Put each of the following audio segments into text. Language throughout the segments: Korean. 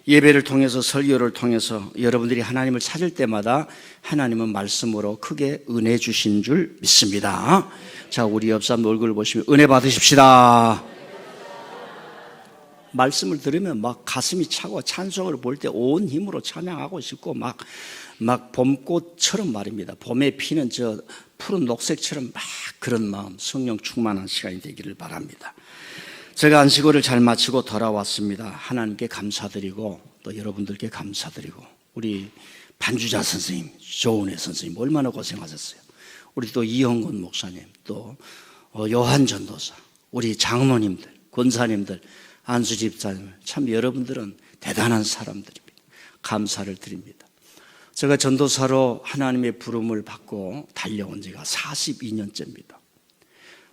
예배를 통해서 설교를 통해서 여러분들이 하나님을 찾을 때마다 하나님은 말씀으로 크게 은혜 주신 줄 믿습니다. 자, 우리 옆 사람 얼굴을 보시면 은혜 받으십시다. 말씀을 들으면 막 가슴이 차고 찬송을 볼 때 온 힘으로 찬양하고 싶고 막 봄꽃처럼 말입니다. 봄에 피는 저 푸른 녹색처럼 막 그런 마음, 성령 충만한 시간이 되기를 바랍니다. 제가 안식일을 잘 마치고 돌아왔습니다. 하나님께 감사드리고 또 여러분들께 감사드리고 우리 반주자 선생님, 조은혜 선생님 얼마나 고생하셨어요. 우리 또 이영건 목사님, 또 요한 전도사, 우리 장로님들, 권사님들, 안수 집사님, 참 여러분들은 대단한 사람들입니다. 감사를 드립니다. 제가 전도사로 하나님의 부름을 받고 달려온 지가 42년째입니다.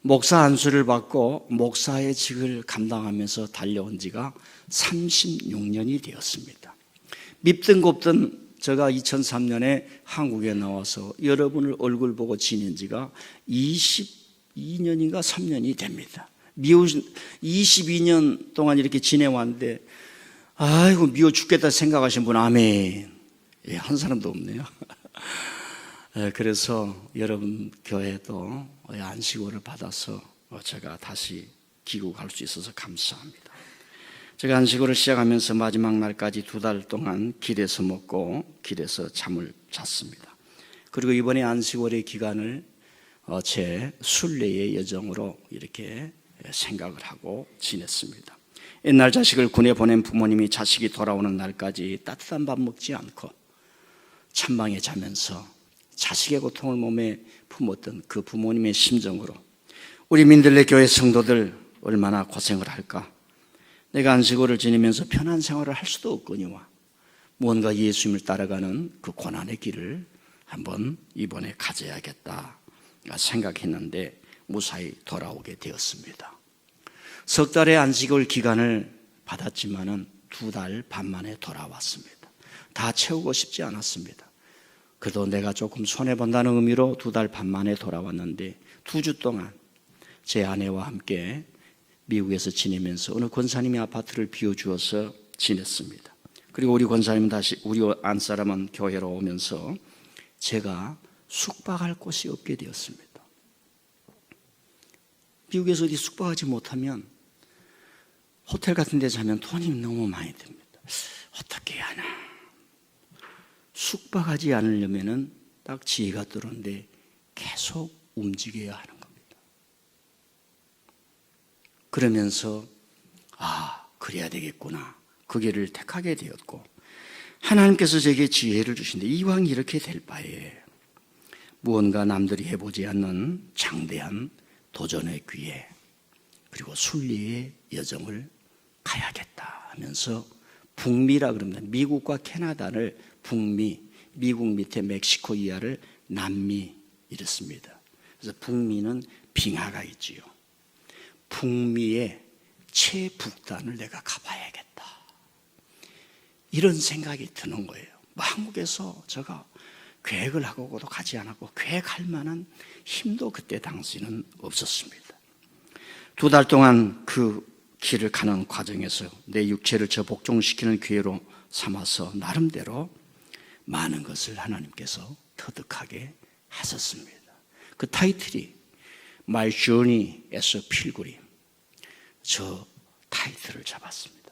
목사 안수를 받고 목사의 직을 감당하면서 달려온 지가 36년이 되었습니다. 밉든 곱든 제가 2003년에 한국에 나와서 여러분을 얼굴 보고 지낸 지가 22년인가 3년이 됩니다. 22년 동안 이렇게 지내왔는데 아이고 미워 죽겠다 생각하신 분 아멘. 예, 한 사람도 없네요. 그래서 여러분 교회도 안식일을 받아서 제가 다시 귀국할 수 있어서 감사합니다. 제가 안식일을 시작하면서 마지막 날까지 2달 동안 길에서 먹고 길에서 잠을 잤습니다. 그리고 이번에 안식일의 기간을 제 순례의 여정으로 이렇게 생각을 하고 지냈습니다. 옛날 자식을 군에 보낸 부모님이 자식이 돌아오는 날까지 따뜻한 밥 먹지 않고 찬방에 자면서 자식의 고통을 몸에 품었던 그 부모님의 심정으로 우리 민들레 교회 성도들 얼마나 고생을 할까. 내가 안식일을 지내면서 편한 생활을 할 수도 없거니와 무언가 예수님을 따라가는 그 고난의 길을 한번 이번에 가져야겠다 생각했는데 무사히 돌아오게 되었습니다. 석 달의 안식일 기간을 받았지만은 2달 반 만에 돌아왔습니다. 다 채우고 싶지 않았습니다. 그래도 내가 조금 손해본다는 의미로 2달 반 만에 돌아왔는데 2주 동안 제 아내와 함께 미국에서 지내면서 어느 권사님의 아파트를 비워주어서 지냈습니다. 그리고 우리 권사님은 다시 우리 안사람은 교회로 오면서 제가 숙박할 곳이 없게 되었습니다. 미국에서 어디 숙박하지 못하면 호텔 같은 데 자면 돈이 너무 많이 듭니다. 어떻게 해야 하나. 숙박하지 않으려면 딱 지혜가 들어오는데 계속 움직여야 하는 겁니다. 그러면서 그래야 되겠구나. 그 길을 택하게 되었고 하나님께서 제게 지혜를 주신데 이왕 이렇게 될 바에 무언가 남들이 해보지 않는 장대한 도전의 기회 그리고 순리의 여정을 가야겠다 하면서 북미라 그럽니다. 미국과 캐나다를 북미, 미국 밑에 멕시코 이하를 남미 이렇습니다. 그래서 북미는 빙하가 있지요. 북미의 최북단을 내가 가봐야겠다. 이런 생각이 드는 거예요. 한국에서 제가 계획을 하고도 가지 않았고 계획할 만한 힘도 그때 당시는 없었습니다. 2달 동안 그 길을 가는 과정에서 내 육체를 저 복종시키는 기회로 삼아서 나름대로 많은 것을 하나님께서 터득하게 하셨습니다. 그 타이틀이 My Journey as a Pilgrim. 저 타이틀을 잡았습니다.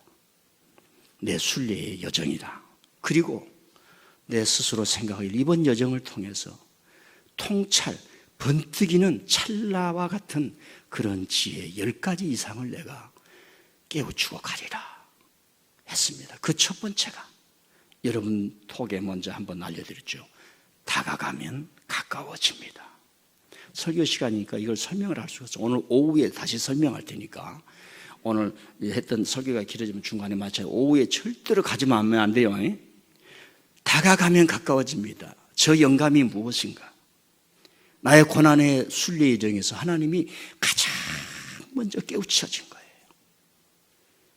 내 순례의 여정이라. 그리고 내 스스로 생각하길 이번 여정을 통해서 통찰, 번뜩이는 찰나와 같은 그런 지혜 10가지 이상을 내가 깨우치고 가리라 했습니다. 그 첫 번째가 여러분 톡에 먼저 한번 알려드렸죠. 다가가면 가까워집니다. 설교 시간이니까 이걸 설명을 할 수가 없어요. 오늘 오후에 다시 설명할 테니까 오늘 했던 설교가 길어지면 중간에 맞춰요. 오후에 절대로 가지만 하면 안 돼요. 다가가면 가까워집니다. 저 영감이 무엇인가? 나의 고난의 순례 여정에서 하나님이 가장 먼저 깨우쳐진 거예요.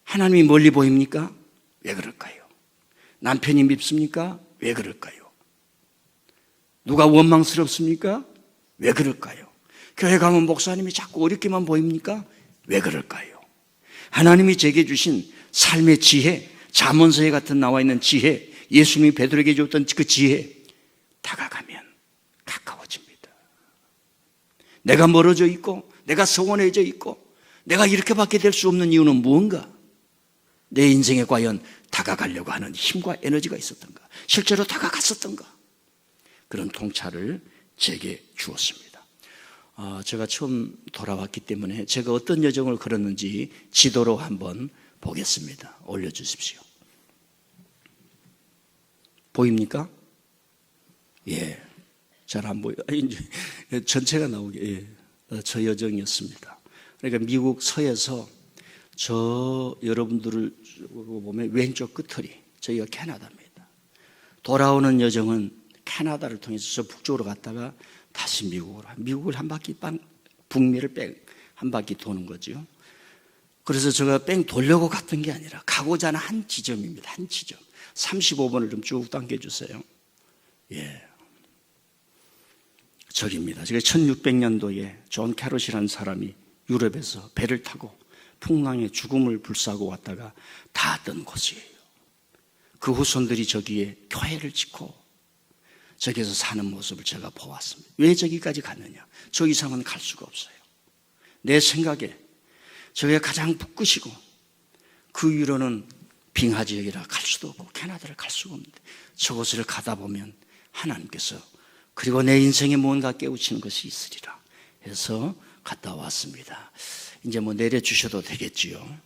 하나님이 멀리 보입니까? 왜 그럴까요? 남편이 밉습니까? 왜 그럴까요? 누가 원망스럽습니까? 왜 그럴까요? 교회 가면 목사님이 자꾸 어렵게만 보입니까? 왜 그럴까요? 하나님이 제게 주신 삶의 지혜, 잠언서에 같은 나와 있는 지혜, 예수님이 베드로에게 줬던 그 지혜, 다가가면 가까워집니다. 내가 멀어져 있고 내가 서원해져 있고 내가 이렇게밖에 될 수 없는 이유는 무언가? 내 인생에 과연 다가가려고 하는 힘과 에너지가 있었던가? 실제로 다가갔었던가? 그런 통찰을 제게 주었습니다. 제가 처음 돌아왔기 때문에 제가 어떤 여정을 걸었는지 지도로 한번 보겠습니다. 올려주십시오. 보입니까? 예. 잘 안 보여. 이제 전체가 나오게. 예. 저 여정이었습니다. 그러니까 미국 서에서 저 여러분들을 보면 왼쪽 끝허리, 저희가 캐나다입니다. 돌아오는 여정은 캐나다를 통해서 저 북쪽으로 갔다가 다시 미국을 한 바퀴 북미를 한 바퀴 도는 거죠. 그래서 제가 돌려고 갔던 게 아니라 가고자 하는 한 지점입니다. 한 지점. 35번을 좀 쭉 당겨주세요. 예. 저기입니다. 제가 1600년도에 존 캐롯이라는 사람이 유럽에서 배를 타고 풍랑에 죽음을 불사하고 왔다가 닿았던 곳이에요. 그 후손들이 저기에 교회를 짓고 저기에서 사는 모습을 제가 보았습니다. 왜 저기까지 갔느냐? 저 이상은 갈 수가 없어요. 내 생각에 저기가 가장 북끝이고 그 위로는 빙하 지역이라 갈 수도 없고 캐나다를 갈 수가 없는데 저곳을 가다 보면 하나님께서 그리고 내 인생에 무언가 깨우치는 것이 있으리라 해서 갔다 왔습니다. 이제 뭐 내려주셔도 되겠지요.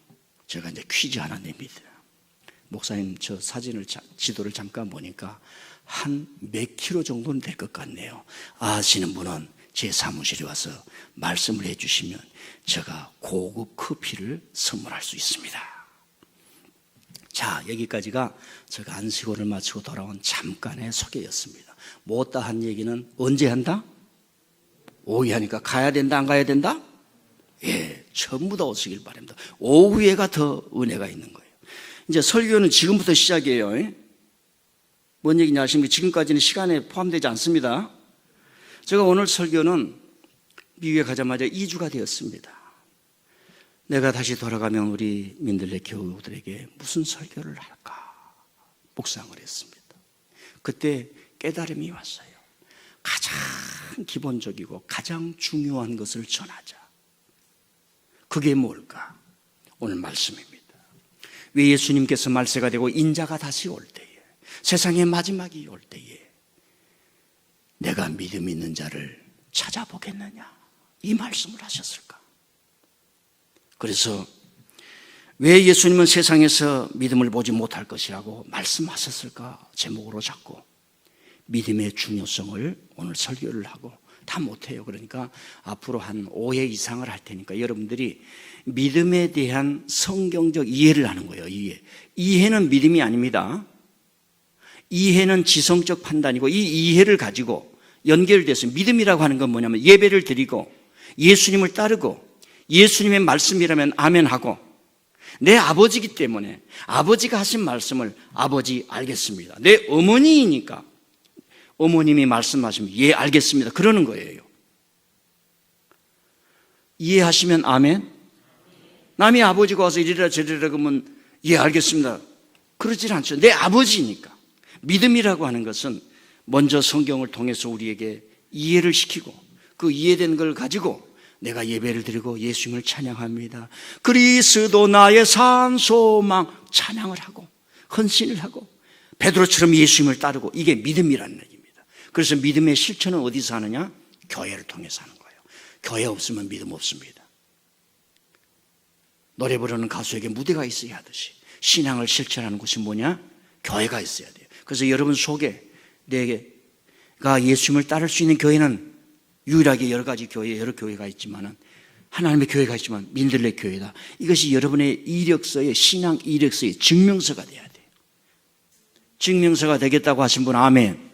제가 이제 퀴즈 하나 냅니다. 목사님 저 지도를 잠깐 보니까 한 몇 킬로 정도는 될 것 같네요. 아시는 분은 제 사무실에 와서 말씀을 해주시면 제가 고급 커피를 선물할 수 있습니다. 자, 여기까지가 제가 안식오를 마치고 돌아온 잠깐의 소개였습니다. 못다 한 얘기는 언제 한다? 오후하니까 가야 된다, 안 가야 된다? 예, 전부 다 오시길 바랍니다. 오후에가 더 은혜가 있는 거예요. 이제 설교는 지금부터 시작이에요. 뭔 얘기냐 하십니까? 지금까지는 시간에 포함되지 않습니다. 제가 오늘 설교는 미국에 가자마자 2주가 되었습니다. 내가 다시 돌아가면 우리 민들레 교우들에게 무슨 설교를 할까 묵상을 했습니다. 그때 깨달음이 왔어요. 가장 기본적이고 가장 중요한 것을 전하자. 그게 뭘까? 오늘 말씀입니다. 왜 예수님께서 말세가 되고 인자가 다시 올 때에, 세상의 마지막이 올 때에 내가 믿음 있는 자를 찾아보겠느냐, 이 말씀을 하셨을까? 그래서 왜 예수님은 세상에서 믿음을 보지 못할 것이라고 말씀하셨을까 제목으로 잡고 믿음의 중요성을 오늘 설교를 하고, 다 못해요. 그러니까 앞으로 한 5회 이상을 할 테니까 여러분들이 믿음에 대한 성경적 이해를 하는 거예요. 이해는 믿음이 아닙니다. 이해는 지성적 판단이고, 이 이해를 가지고 연결돼서 믿음이라고 하는 건 뭐냐면 예배를 드리고 예수님을 따르고 예수님의 말씀이라면 아멘하고, 내 아버지이기 때문에 아버지가 하신 말씀을 아버지 알겠습니다. 내 어머니이니까 어머님이 말씀하시면 예 알겠습니다 그러는 거예요. 이해하시면 아멘. 남의 아버지가 와서 이리라 저리라 그러면 예 알겠습니다 그러질 않죠. 내 아버지니까. 믿음이라고 하는 것은 먼저 성경을 통해서 우리에게 이해를 시키고 그 이해된 걸 가지고 내가 예배를 드리고 예수님을 찬양합니다. 그리스도 나의 산 소망 찬양을 하고 헌신을 하고 베드로처럼 예수님을 따르고, 이게 믿음이라는 얘기입니다. 그래서 믿음의 실천은 어디서 하느냐? 교회를 통해서 하는 거예요. 교회 없으면 믿음 없습니다. 노래 부르는 가수에게 무대가 있어야 하듯이 신앙을 실천하는 곳이 뭐냐? 교회가 있어야 돼요. 그래서 여러분 속에 내가 예수님을 따를 수 있는 교회는 유일하게 여러 가지 교회, 여러 교회가 있지만은, 하나님의 교회가 있지만 민들레 교회다. 이것이 여러분의 이력서에, 신앙 이력서에 증명서가 돼야 돼요. 증명서가 되겠다고 하신 분 아멘.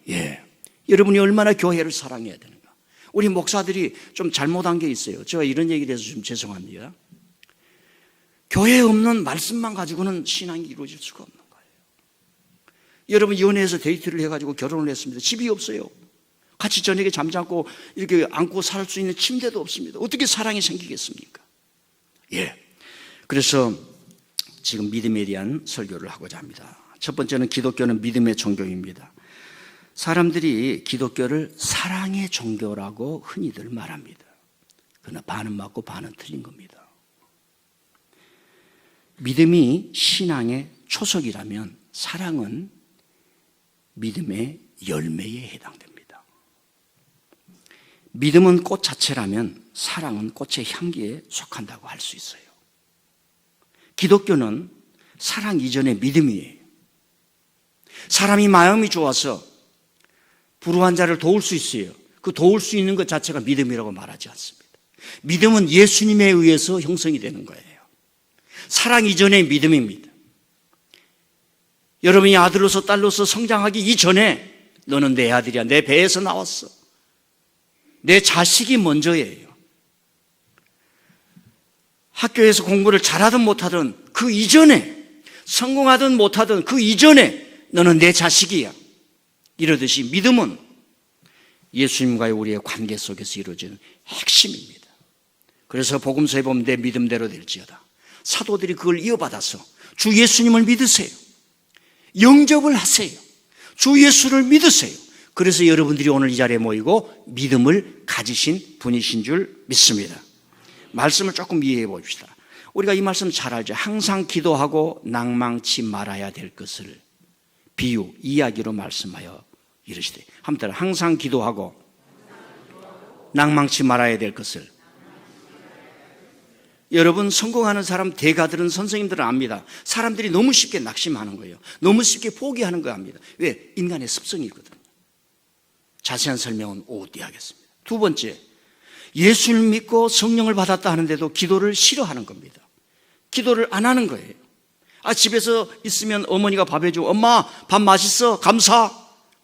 예. 여러분이 얼마나 교회를 사랑해야 되는가. 우리 목사들이 좀 잘못한 게 있어요. 제가 이런 얘기를 해서 좀 죄송합니다. 교회에 없는 말씀만 가지고는 신앙이 이루어질 수가 없는 거예요. 여러분 연애해서 데이트를 해가지고 결혼을 했습니다. 집이 없어요. 같이 저녁에 잠자고 이렇게 안고 살 수 있는 침대도 없습니다. 어떻게 사랑이 생기겠습니까? 예. 그래서 지금 믿음에 대한 설교를 하고자 합니다. 첫 번째는 기독교는 믿음의 종교입니다. 사람들이 기독교를 사랑의 종교라고 흔히들 말합니다. 그러나 반은 맞고 반은 틀린 겁니다. 믿음이 신앙의 초석이라면 사랑은 믿음의 열매에 해당됩니다. 믿음은 꽃 자체라면 사랑은 꽃의 향기에 속한다고 할 수 있어요. 기독교는 사랑 이전의 믿음이에요. 사람이 마음이 좋아서 불우한 자를 도울 수 있어요. 그 도울 수 있는 것 자체가 믿음이라고 말하지 않습니다. 믿음은 예수님에 의해서 형성이 되는 거예요. 사랑 이전의 믿음입니다. 여러분이 아들로서 딸로서 성장하기 이전에 너는 내 아들이야. 내 배에서 나왔어. 내 자식이 먼저예요. 학교에서 공부를 잘하든 못하든 그 이전에, 성공하든 못하든 그 이전에 너는 내 자식이야. 이러듯이 믿음은 예수님과의 우리의 관계 속에서 이루어지는 핵심입니다. 그래서 복음서에 보면 내 믿음대로 될지어다. 사도들이 그걸 이어받아서 주 예수님을 믿으세요. 영접을 하세요. 주 예수를 믿으세요. 그래서 여러분들이 오늘 이 자리에 모이고 믿음을 가지신 분이신 줄 믿습니다. 말씀을 조금 이해해 봅시다. 우리가 이 말씀 잘 알죠. 항상 기도하고 낭망치 말아야 될 것을 비유, 이야기로 말씀하여 이르시되, 한번 항상 기도하고 낭망치 말아야 될 것을. 여러분, 성공하는 사람 대가들은, 선생님들은 압니다. 사람들이 너무 쉽게 낙심하는 거예요. 너무 쉽게 포기하는 거 압니다. 왜? 인간의 습성이거든요. 자세한 설명은 오후 때 하겠습니다. 두 번째, 예수를 믿고 성령을 받았다 하는데도 기도를 싫어하는 겁니다. 기도를 안 하는 거예요. 집에서 있으면 어머니가 밥 해주고, 엄마 밥 맛있어, 감사,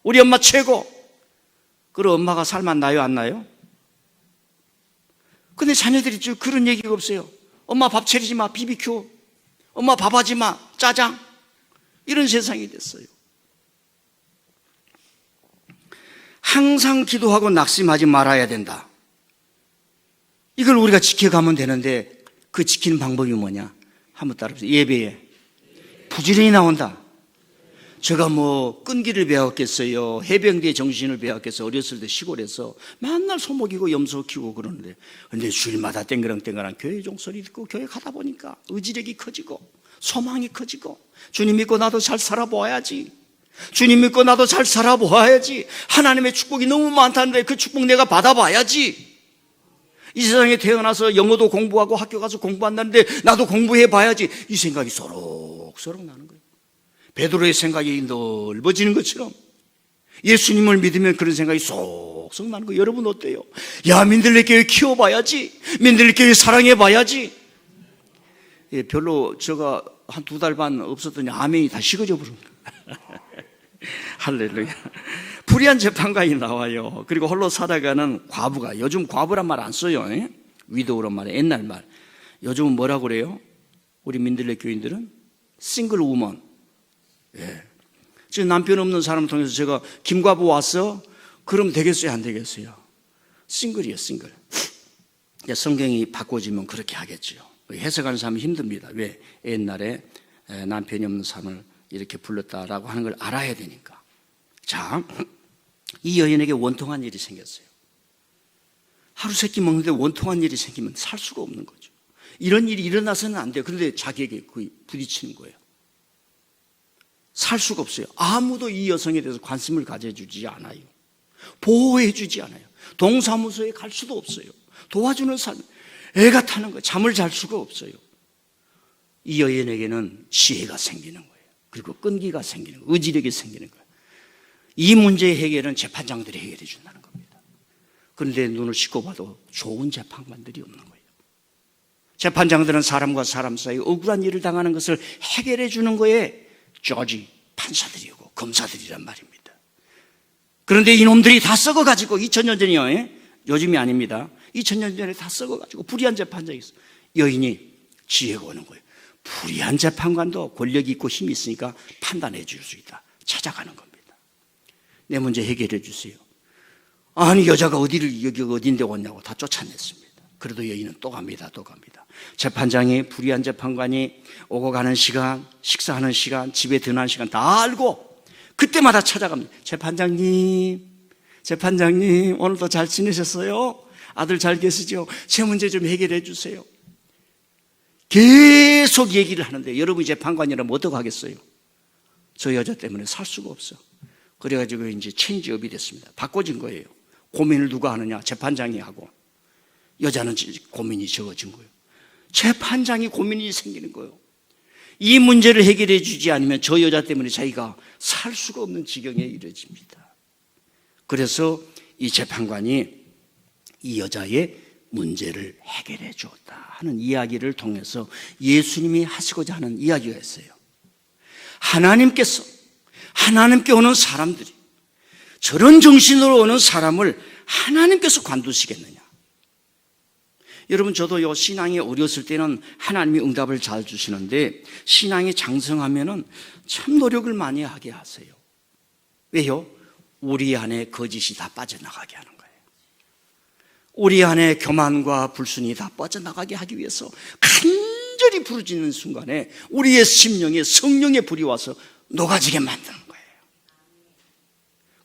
우리 엄마 최고. 그럼 엄마가 살만 나요, 안 나요? 근데 자녀들이 그런 얘기가 없어요. 엄마 밥 차리지 마, BBQ. 엄마 밥 하지 마, 짜장. 이런 세상이 됐어요. 항상 기도하고 낙심하지 말아야 된다. 이걸 우리가 지켜가면 되는데, 그 지키는 방법이 뭐냐? 한번 따라보세요. 예배에 부지런히 나온다. 제가 끈기를 배웠겠어요? 해병대 정신을 배웠겠어요? 어렸을 때 시골에서 맨날 소목이고 염소 키우고 그러는데, 근데 주일마다 땡그랑땡그랑 교회 종소리 듣고 교회 가다 보니까 의지력이 커지고 소망이 커지고, 주님 믿고 나도 잘 살아보아야지, 주님 믿고 나도 잘 살아보아야지, 하나님의 축복이 너무 많다는데 그 축복 내가 받아봐야지, 이 세상에 태어나서 영어도 공부하고 학교 가서 공부한다는데 나도 공부해봐야지, 이 생각이 소록소록 나는 거예요. 베드로의 생각이 넓어지는 것처럼 예수님을 믿으면 그런 생각이 쏙쏙 나는 거예요. 여러분 어때요? 야, 민들레 교회 키워봐야지, 민들레 교회 사랑해봐야지. 별로 제가 한 2달 반 없었더니 아멘이 다 식어져 버린 거예요. 할렐루야. 불의한 재판관이 나와요. 그리고 홀로 살아가는 과부가, 요즘 과부란 말 안 써요. 위도우란 말이에요. 옛날 말. 요즘은 뭐라고 그래요? 우리 민들레 교인들은 싱글 우먼. 지금 남편 없는 사람을 통해서 제가 김과부 왔어? 그럼 되겠어요, 안 되겠어요? 싱글이에요, 싱글. 성경이 바꿔지면 그렇게 하겠죠. 해석하는 사람은 힘듭니다. 왜? 옛날에 남편이 없는 사람을 이렇게 불렀다라고 하는 걸 알아야 되니까. 자, 이 여인에게 원통한 일이 생겼어요. 하루 세끼 먹는데 원통한 일이 생기면 살 수가 없는 거죠. 이런 일이 일어나서는 안 돼요. 그런데 자기에게 거의 부딪히는 거예요. 살 수가 없어요. 아무도 이 여성에 대해서 관심을 가져주지 않아요. 보호해주지 않아요. 동사무소에 갈 수도 없어요. 도와주는 사람, 애가 타는 거예요. 잠을 잘 수가 없어요. 이 여인에게는 지혜가 생기는 거예요. 그리고 끈기가 생기는 거예요. 의지력이 생기는 거예요. 이 문제의 해결은 재판장들이 해결해 준다는 겁니다. 그런데 눈을 씻고 봐도 좋은 재판관들이 없는 거예요. 재판장들은 사람과 사람 사이 억울한 일을 당하는 것을 해결해 주는 거에 저지, 판사들이고 검사들이란 말입니다. 그런데 이놈들이 다 썩어가지고 2000년 전이요, 요즘이 아닙니다. 2000년 전에 다 썩어가지고 불의한 재판장이 있어요. 여인이 지혜가 오는 거예요. 불의한 재판관도 권력이 있고 힘이 있으니까 판단해 줄 수 있다. 찾아가는 겁니다. 내 문제 해결해 주세요. 아니, 여자가 여기 어딘데 왔냐고 다 쫓아냈습니다. 그래도 여인은 또 갑니다. 또 갑니다. 재판장이, 불의한 재판관이 오고 가는 시간, 식사하는 시간, 집에 드나는 시간 다 알고 그때마다 찾아갑니다. 재판장님 오늘도 잘 지내셨어요? 아들 잘 계시죠? 제 문제 좀 해결해 주세요. 계속 얘기를 하는데 여러분이 재판관이라면 어떡하겠어요? 저 여자 때문에 살 수가 없어. 그래가지고 이제 체인지업이 됐습니다. 바꿔진 거예요. 고민을 누가 하느냐? 재판장이 하고, 여자는 고민이 적어진 거예요. 재판장이 고민이 생기는 거예요. 이 문제를 해결해 주지 않으면 저 여자 때문에 자기가 살 수가 없는 지경에 이르집니다. 그래서 이 재판관이 이 여자의 문제를 해결해 주었다 하는 이야기를 통해서 예수님이 하시고자 하는 이야기가 있어요. 하나님께 오는 사람들이, 저런 정신으로 오는 사람을 하나님께서 관두시겠느냐? 여러분, 저도요, 신앙이 어렸을 때는 하나님이 응답을 잘 주시는데 신앙이 장성하면은 참 노력을 많이 하게 하세요. 왜요? 우리 안에 거짓이 다 빠져나가게 하는 거예요. 우리 안에 교만과 불순이 다 빠져나가게 하기 위해서 간절히 부르짖는 순간에 우리의 심령에 성령의 불이 와서 녹아지게 만드는 거예요.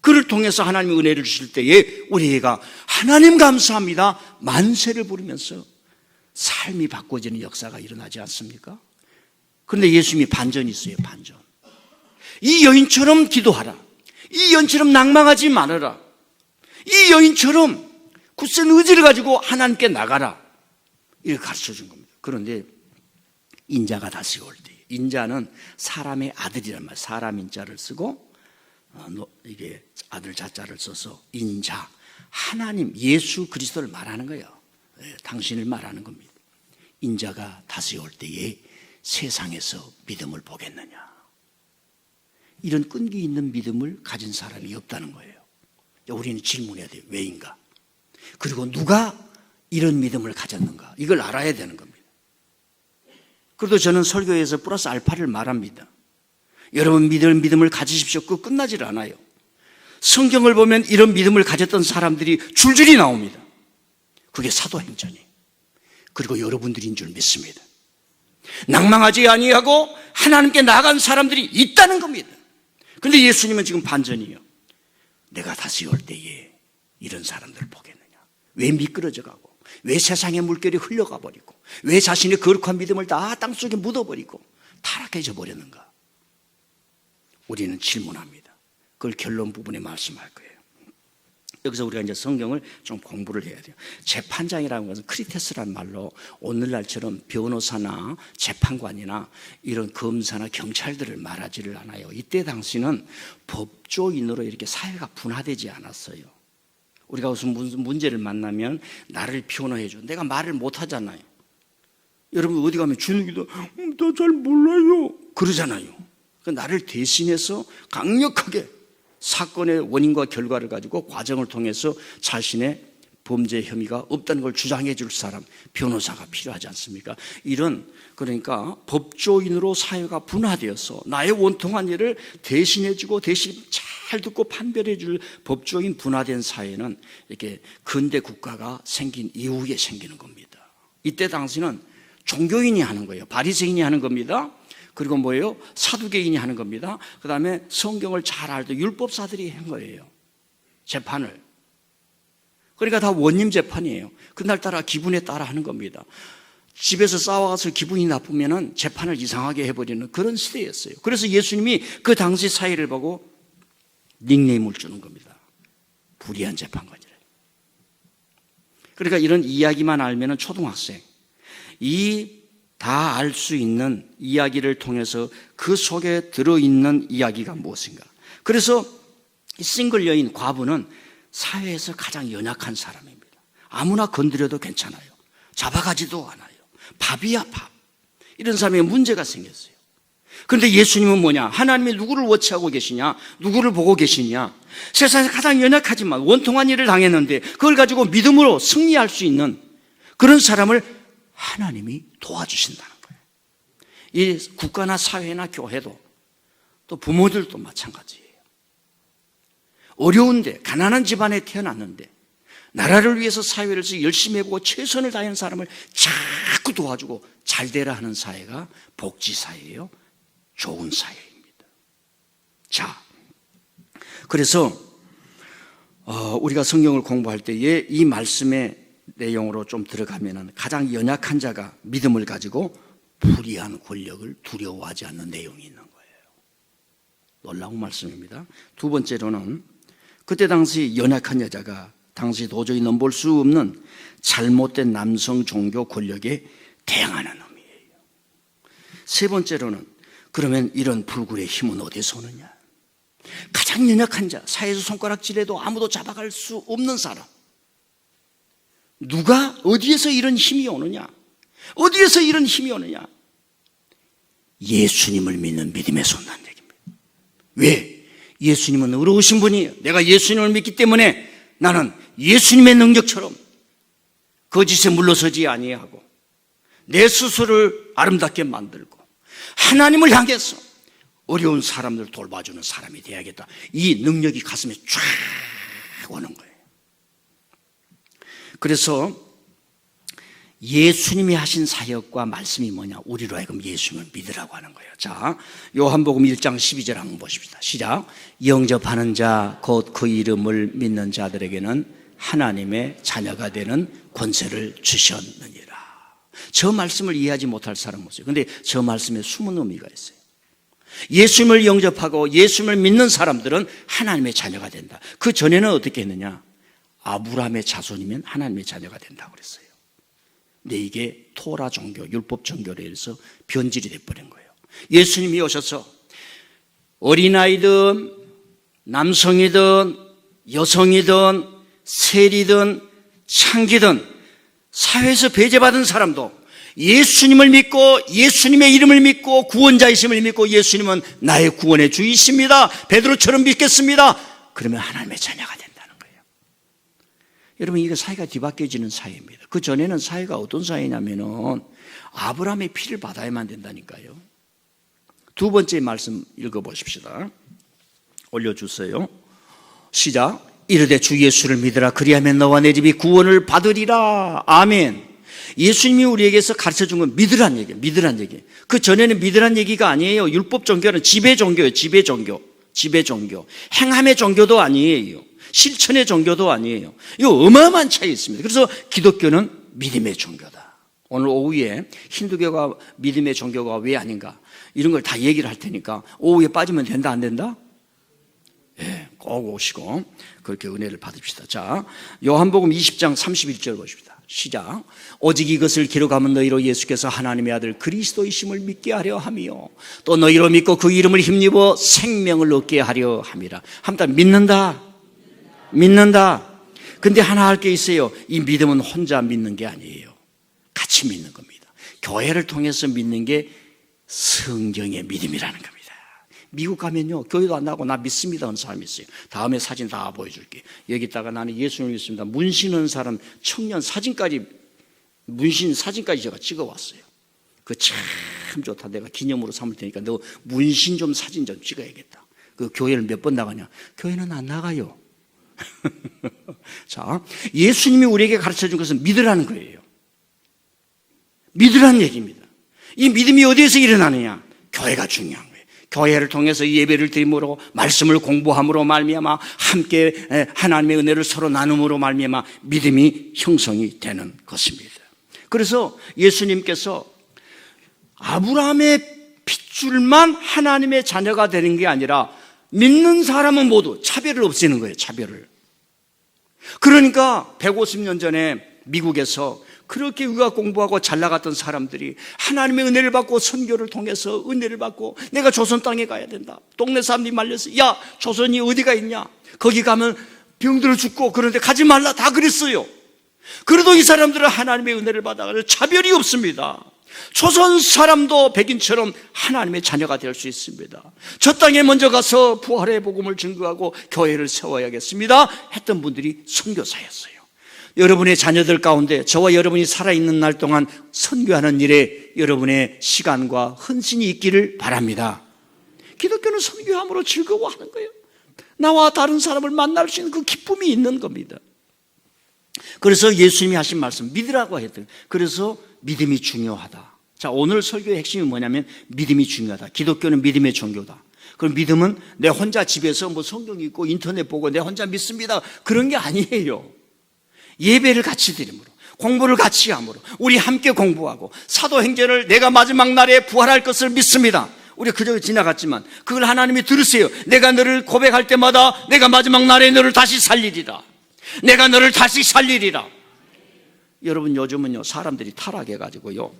그를 통해서 하나님의 은혜를 주실 때에 우리가 하나님 감사합니다 만세를 부르면서 삶이 바꿔지는 역사가 일어나지 않습니까? 그런데 예수님이 반전이 있어요. 반전. 이 여인처럼 기도하라. 이 여인처럼 낭망하지 말아라. 이 여인처럼 굳센 의지를 가지고 하나님께 나가라. 이렇게 가르쳐준 겁니다. 그런데 인자가 다시 올 때, 인자는 사람의 아들이란 말, 사람 인자를 쓰고 이게 아들 자자를 써서 인자, 하나님 예수 그리스도를 말하는 거예요. 당신을 말하는 겁니다. 인자가 다시 올 때에 세상에서 믿음을 보겠느냐? 이런 끈기 있는 믿음을 가진 사람이 없다는 거예요. 우리는 질문해야 돼요. 왜인가? 그리고 누가 이런 믿음을 가졌는가? 이걸 알아야 되는 겁니다. 그래도 저는 설교에서 플러스 알파를 말합니다. 여러분 믿음을 가지십시오. 그거 끝나질 않아요. 성경을 보면 이런 믿음을 가졌던 사람들이 줄줄이 나옵니다. 그게 사도행전이에요. 그리고 여러분들인 줄 믿습니다. 낭망하지 아니하고 하나님께 나아간 사람들이 있다는 겁니다. 그런데 예수님은 지금 반전이에요. 내가 다시 올 때에 이런 사람들을 보겠느냐? 왜 미끄러져 가고, 왜 세상의 물결이 흘러가 버리고, 왜 자신의 거룩한 믿음을 다 땅속에 묻어버리고 타락해져 버렸는가? 우리는 질문합니다. 그걸 결론 부분에 말씀할 거예요. 여기서 우리가 이제 성경을 좀 공부를 해야 돼요. 재판장이라는 것은 크리테스라는 말로 오늘날처럼 변호사나 재판관이나 이런 검사나 경찰들을 말하지를 않아요. 이때 당시는 법조인으로 이렇게 사회가 분화되지 않았어요. 우리가 무슨 문제를 만나면 나를 변호해 줘. 내가 말을 못 하잖아요. 여러분 어디 가면 주눅이도 나 잘 몰라요 그러잖아요. 나를 대신해서 강력하게 사건의 원인과 결과를 가지고 과정을 통해서 자신의 범죄 혐의가 없다는 걸 주장해 줄 사람, 변호사가 필요하지 않습니까? 그러니까 법조인으로 사회가 분화되어서 나의 원통한 일을 대신해 주고 대신 잘 듣고 판별해 줄 법조인 분화된 사회는 이렇게 근대 국가가 생긴 이후에 생기는 겁니다. 이때 당시는 종교인이 하는 거예요. 바리새인이 하는 겁니다. 그리고 뭐예요? 사두개인이 하는 겁니다. 그 다음에 성경을 잘 알던 율법사들이 한 거예요. 재판을. 그러니까 다 원님 재판이에요. 그날따라 기분에 따라 하는 겁니다. 집에서 싸워서 기분이 나쁘면 재판을 이상하게 해버리는 그런 시대였어요. 그래서 예수님이 그 당시 사회를 보고 닉네임을 주는 겁니다. 불의한 재판관이라. 그러니까 이런 이야기만 알면 초등학생, 다 알 수 있는 이야기를 통해서 그 속에 들어있는 이야기가 무엇인가. 그래서 이 싱글 여인, 과부는 사회에서 가장 연약한 사람입니다. 아무나 건드려도 괜찮아요. 잡아가지도 않아요. 밥이야 밥. 이런 사람에게 문제가 생겼어요. 그런데 예수님은 뭐냐? 하나님이 누구를 워치하고 계시냐? 누구를 보고 계시냐? 세상에서 가장 연약하지만 원통한 일을 당했는데 그걸 가지고 믿음으로 승리할 수 있는 그런 사람을 하나님이 도와주신다는 거예요. 이 국가나 사회나 교회도 또 부모들도 마찬가지예요. 어려운데 가난한 집안에 태어났는데 나라를 위해서 사회를 위해서 열심히 해보고 최선을 다하는 사람을 자꾸 도와주고 잘 되라 하는 사회가 복지사회예요. 좋은 사회입니다. 자, 그래서 우리가 성경을 공부할 때에 이 말씀의 내용으로 좀 들어가면 가장 연약한 자가 믿음을 가지고 불의한 권력을 두려워하지 않는 내용이 있는 거예요. 놀라운 말씀입니다. 두 번째로는 그때 당시 연약한 여자가 당시 도저히 넘볼 수 없는 잘못된 남성 종교 권력에 대항하는 의미예요. 세 번째로는 그러면 이런 불굴의 힘은 어디서 오느냐? 가장 연약한 자, 사회에서 손가락질해도 아무도 잡아갈 수 없는 사람. 누가 어디에서 이런 힘이 오느냐? 어디에서 이런 힘이 오느냐? 예수님을 믿는 믿음에서 온다는 얘기입니다. 왜? 예수님은 의로우신 분이에요. 내가 예수님을 믿기 때문에 나는 예수님의 능력처럼 거짓에 물러서지 아니하고 내 스스로를 아름답게 만들고 하나님을 향해서 어려운 사람들 돌봐주는 사람이 되어야겠다. 이 능력이 가슴에 쫙 오는 거예요. 그래서 예수님이 하신 사역과 말씀이 뭐냐? 우리로 하여금 예수님을 믿으라고 하는 거예요. 자, 요한복음 1장 12절 한번 보십시다. 시작. 영접하는 자, 곧 그 이름을 믿는 자들에게는 하나님의 자녀가 되는 권세를 주셨느니라. 저 말씀을 이해하지 못할 사람은 없어요. 그런데 저 말씀에 숨은 의미가 있어요. 예수님을 영접하고 예수님을 믿는 사람들은 하나님의 자녀가 된다. 그 전에는 어떻게 했느냐? 아브라함의 자손이면 하나님의 자녀가 된다고 그랬어요. 근데 이게 토라 종교, 율법 종교로 해서 변질이 돼버린 거예요. 예수님이 오셔서 어린아이든 남성이든 여성이든 세리든 창기든 사회에서 배제받은 사람도 예수님을 믿고 예수님의 이름을 믿고 구원자이심을 믿고 예수님은 나의 구원의 주이십니다, 베드로처럼 믿겠습니다, 그러면 하나님의 자녀가 된다는 거예요. 여러분, 이거 사회가 뒤바뀌어지는 사회입니다. 그 전에는 사회가 어떤 사회냐면은 아브라함의 피를 받아야만 된다니까요. 두 번째 말씀 읽어보십시다. 올려주세요. 시작. 이르되 주 예수를 믿으라. 그리하면 너와 내 집이 구원을 받으리라. 아멘. 예수님이 우리에게서 가르쳐준 건 믿으란 얘기예요. 믿으란 얘기. 그 전에는 믿으란 얘기가 아니에요. 율법 종교는 지배 종교예요. 지배 종교. 지배 종교. 행함의 종교도 아니에요. 실천의 종교도 아니에요. 이거 어마어마한 차이 있습니다. 그래서 기독교는 믿음의 종교다. 오늘 오후에 힌두교가 믿음의 종교가 왜 아닌가 이런 걸 다 얘기를 할 테니까 오후에 빠지면 된다 안 된다? 예, 꼭 오시고 그렇게 은혜를 받읍시다. 자, 요한복음 20장 31절 보십시다. 시작. 오직 이것을 기록하면 너희로 예수께서 하나님의 아들 그리스도이심을 믿게 하려 함이요 또 너희로 믿고 그 이름을 힘입어 생명을 얻게 하려 함이라. 한번 믿는다. 믿는다. 근데 하나 할 게 있어요. 이 믿음은 혼자 믿는 게 아니에요. 같이 믿는 겁니다. 교회를 통해서 믿는 게 성경의 믿음이라는 겁니다. 미국 가면요, 교회도 안 나가고 나 믿습니다 하는 사람이 있어요. 다음에 사진 다 보여줄게. 여기다가 나는 예수님을 믿습니다 문신한 사람 청년 사진까지, 문신 사진까지 제가 찍어왔어요. 그거 참 좋다. 내가 기념으로 삼을 테니까 너 문신 좀 사진 좀 찍어야겠다. 그 교회를 몇 번 나가냐? 교회는 안 나가요. 자, 예수님이 우리에게 가르쳐준 것은 믿으라는 거예요. 믿으라는 얘기입니다. 이 믿음이 어디에서 일어나느냐? 교회가 중요한 거예요. 교회를 통해서 예배를 드림으로, 말씀을 공부함으로 말미암아 함께 하나님의 은혜를 서로 나눔으로 말미암아 믿음이 형성이 되는 것입니다. 그래서 예수님께서 아브라함의 핏줄만 하나님의 자녀가 되는 게 아니라 믿는 사람은 모두 차별을 없애는 거예요. 차별을. 그러니까 150년 전에 미국에서 그렇게 의학 공부하고 잘 나갔던 사람들이 하나님의 은혜를 받고 선교를 통해서 은혜를 받고 내가 조선 땅에 가야 된다. 동네 사람들이 말려서 야, 조선이 어디가 있냐? 거기 가면 병들어 죽고 그런데 가지 말라 다 그랬어요. 그래도 이 사람들은 하나님의 은혜를 받아가지고 차별이 없습니다. 조선 사람도 백인처럼 하나님의 자녀가 될 수 있습니다. 저 땅에 먼저 가서 부활의 복음을 증거하고 교회를 세워야겠습니다 했던 분들이 선교사였어요. 여러분의 자녀들 가운데 저와 여러분이 살아있는 날 동안 선교하는 일에 여러분의 시간과 헌신이 있기를 바랍니다. 기독교는 선교함으로 즐거워하는 거예요. 나와 다른 사람을 만날 수 있는 그 기쁨이 있는 겁니다. 그래서 예수님이 하신 말씀 믿으라고 했더니, 그래서 믿음이 중요하다. 자, 오늘 설교의 핵심이 뭐냐면 믿음이 중요하다. 기독교는 믿음의 종교다. 그럼 믿음은 내 혼자 집에서 뭐 성경 읽고 인터넷 보고 내 혼자 믿습니다, 그런 게 아니에요. 예배를 같이 드림으로, 공부를 같이 함으로, 우리 함께 공부하고, 사도행전을 내가 마지막 날에 부활할 것을 믿습니다. 우리가 그저 지나갔지만 그걸 하나님이 들으세요. 내가 너를 고백할 때마다 내가 마지막 날에 너를 다시 살리리라. 내가 너를 다시 살리리라. 여러분, 요즘은요 사람들이 타락해가지고요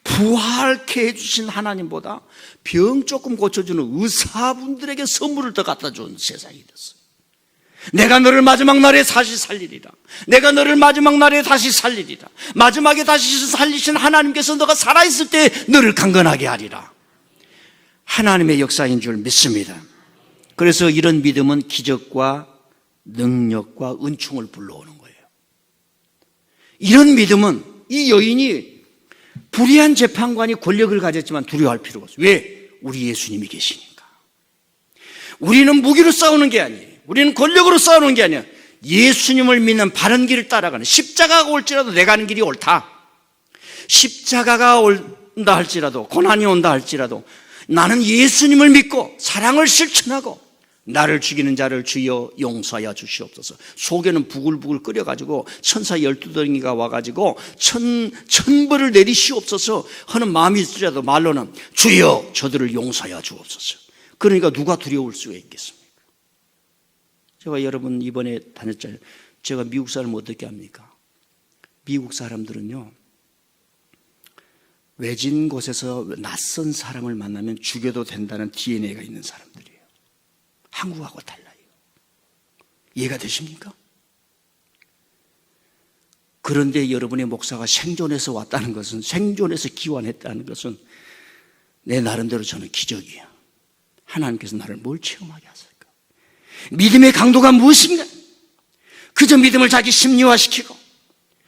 부활케 해주신 하나님보다 병 조금 고쳐주는 의사분들에게 선물을 더 갖다 준 세상이 됐어요. 내가 너를 마지막 날에 다시 살리리라. 내가 너를 마지막 날에 다시 살리리라. 마지막에 다시 살리신 하나님께서 너가 살아있을 때 너를 강건하게 하리라. 하나님의 역사인 줄 믿습니다. 그래서 이런 믿음은 기적과 능력과 은총을 불러오는 거예요. 이런 믿음은 이 여인이 불의한 재판관이 권력을 가졌지만 두려워할 필요가 없어요. 왜? 우리 예수님이 계시니까. 우리는 무기로 싸우는 게 아니에요. 우리는 권력으로 싸우는 게 아니야. 예수님을 믿는 바른 길을 따라가는, 십자가가 올지라도 내가 가는 길이 옳다. 십자가가 온다 할지라도, 고난이 온다 할지라도 나는 예수님을 믿고 사랑을 실천하고 나를 죽이는 자를 주여 용서하여 주시옵소서. 속에는 부글부글 끓여가지고 천사 12덩이가 와가지고 천벌을 내리시옵소서 하는 마음이 있으라도 말로는 주여 저들을 용서하여 주옵소서. 그러니까 누가 두려울 수가 있겠습니까? 제가 여러분 이번에 다녔잖아요. 제가 미국 사람을 어떻게 합니까? 미국 사람들은요 외진 곳에서 낯선 사람을 만나면 죽여도 된다는 DNA가 있는 사람들이에요. 한국하고 달라요. 이해가 되십니까? 그런데 여러분의 목사가 생존해서 왔다는 것은, 생존해서 기원했다는 것은 내 나름대로 저는 기적이에요. 하나님께서 나를 뭘 체험하게 하실까? 믿음의 강도가 무엇인가? 그저 믿음을 자기 심리화시키고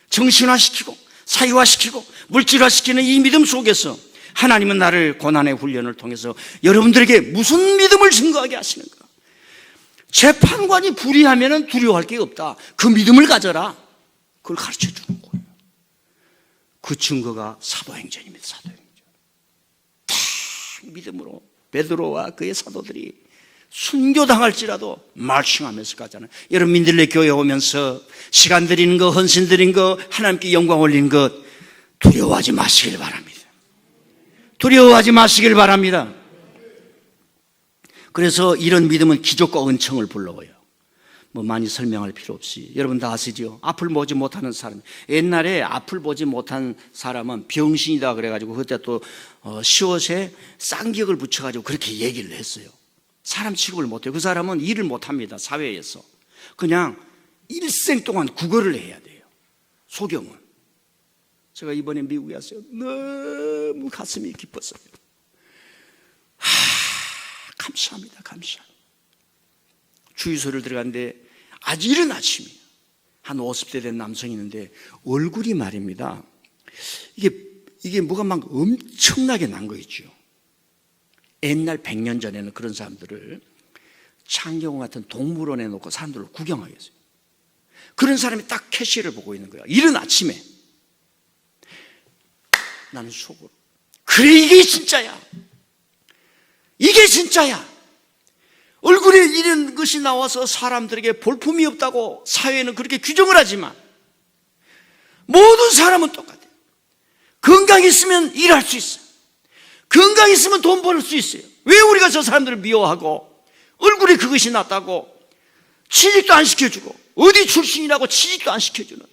정신화시키고 사유화시키고 물질화시키는 이 믿음 속에서 하나님은 나를 고난의 훈련을 통해서 여러분들에게 무슨 믿음을 증거하게 하시는가? 재판관이 불의하면 두려워할 게 없다. 그 믿음을 가져라. 그걸 가르쳐 주는 거예요. 그 증거가 사도행전입니다. 사도행전. 딱 믿음으로 베드로와 그의 사도들이 순교당할지라도 말씀하면서 가잖아요. 여러분, 민들레 교회 오면서 시간 드리는 거, 헌신 드리는 거, 하나님께 영광 올리는 것 두려워하지 마시길 바랍니다. 두려워하지 마시길 바랍니다. 그래서 이런 믿음은 기적과 은총을 불러와요. 뭐 많이 설명할 필요 없이 여러분 다 아시죠? 앞을 보지 못하는 사람, 옛날에 앞을 보지 못한 사람은 병신이다 그래가지고 그때 또 시옷에 쌍격을 붙여가지고 그렇게 얘기를 했어요. 사람 취급을 못해요. 그 사람은 일을 못합니다. 사회에서 그냥 일생 동안 국어를 해야 돼요. 소경은. 제가 이번에 미국에 왔어요. 너무 가슴이 깊었어요. 감사합니다. 감사합니다. 주유소를 들어갔는데 아주 이른 아침이에요. 한 50대 된 남성이 있는데 얼굴이 말입니다. 이게 뭐가 막 엄청나게 난 거 있죠. 옛날 100년 전에는 그런 사람들을 창경 같은 동물원에 놓고 사람들을 구경하게 했어요. 그런 사람이 딱 캐시를 보고 있는 거야. 이른 아침에. 나는 속으로 그래, 이게 진짜야. 이게 진짜야. 얼굴에 이런 것이 나와서 사람들에게 볼품이 없다고 사회는 그렇게 규정을 하지만 모든 사람은 똑같아요. 건강이 있으면 일할 수 있어요. 건강이 있으면 돈 벌 수 있어요. 왜 우리가 저 사람들을 미워하고 얼굴에 그것이 났다고 취직도 안 시켜주고 어디 출신이라고 취직도 안 시켜주는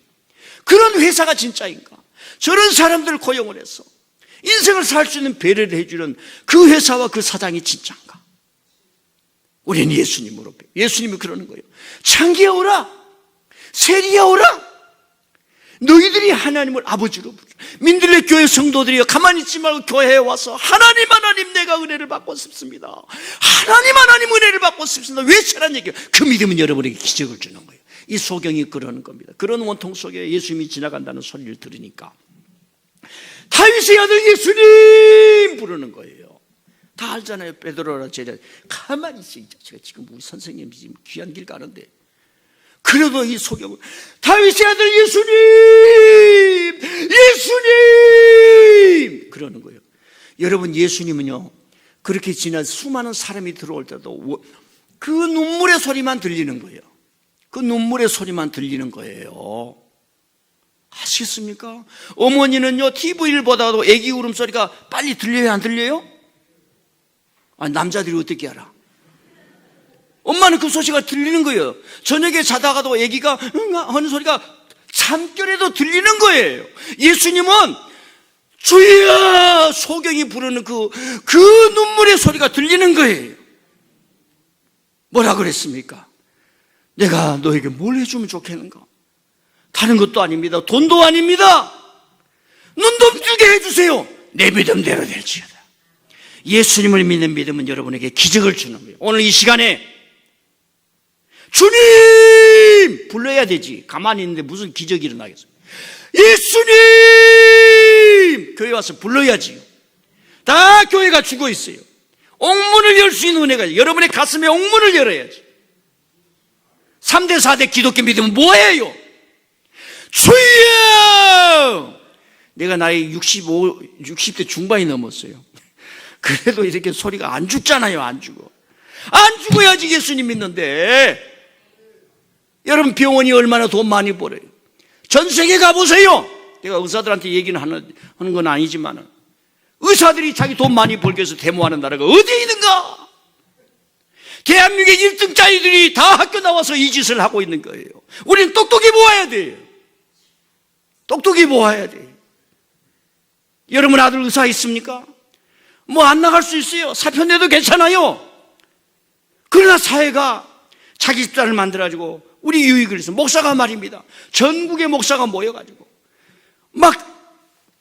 그런 회사가 진짜인가? 저런 사람들을 고용을 해서 인생을 살 수 있는 배려를 해주는 그 회사와 그 사장이 진짜인가? 우리는 예수님으로, 예수님이 그러는 거예요. 창기야 오라, 세리야 오라. 너희들이 하나님을 아버지로 부르라. 민들레 교회 성도들이여, 가만히 있지 말고 교회에 와서 하나님 하나님 내가 은혜를 받고 싶습니다. 하나님 하나님 은혜를 받고 싶습니다. 외치라는 얘기예요. 그 믿음은 여러분에게 기적을 주는 거예요. 이 소경이 그러는 겁니다. 그런 원통 속에 예수님이 지나간다는 소리를 들으니까 다윗의 아들 예수님 부르는 거예요. 다 알잖아요. 베드로라 제자 가만히 있어. 제가 지금 우리 선생님이 지금 귀한 길 가는데 그래도 이 소경은 다윗의 아들 예수님, 예수님 그러는 거예요. 여러분, 예수님은요, 그렇게 지나 수많은 사람이 들어올 때도 그 눈물의 소리만 들리는 거예요. 그 눈물의 소리만 들리는 거예요. 아시겠습니까? 어머니는요, TV를 보다가도 애기 울음소리가 빨리 들려요, 안 들려요? 아, 남자들이 어떻게 알아? 엄마는 그 소리가 들리는 거예요. 저녁에 자다가도 애기가 응아 하는 소리가 잠결에도 들리는 거예요. 예수님은 주여 소경이 부르는 그 눈물의 소리가 들리는 거예요. 뭐라 그랬습니까? 내가 너에게 뭘 해주면 좋겠는가? 다른 것도 아닙니다. 돈도 아닙니다. 눈 좀 뜨게 해주세요. 내 믿음대로 될지어다. 예수님을 믿는 믿음은 여러분에게 기적을 주는 거예요. 오늘 이 시간에 주님 불러야 되지. 가만히 있는데 무슨 기적이 일어나겠어요? 예수님 교회 와서 불러야지요. 다 교회가 죽어 있어요. 옥문을 열 수 있는 은혜가 여러분의 가슴에 옥문을 열어야지. 3대 4대 기독교 믿음은 뭐예요? 주여! 내가 나이 60대 중반이 넘었어요. 그래도 이렇게 소리가 안 죽잖아요. 안 죽어. 안 죽어야지 예수님 믿는데. 여러분, 병원이 얼마나 돈 많이 벌어요. 전 세계 가보세요. 내가 의사들한테 얘기는 하는 건 아니지만 의사들이 자기 돈 많이 벌기 위해서 데모하는 나라가 어디에 있는가? 대한민국의 1등짜리들이 다 학교 나와서 이 짓을 하고 있는 거예요. 우리는 똑똑히 모아야 돼요. 똑똑히 모아야 돼요. 여러분 아들 의사 있습니까? 뭐 안 나갈 수 있어요. 사표 내도 괜찮아요. 그러나 사회가 자기 집단을 만들어가지고 우리 유익을 위해서 목사가 말입니다. 전국의 목사가 모여가지고 막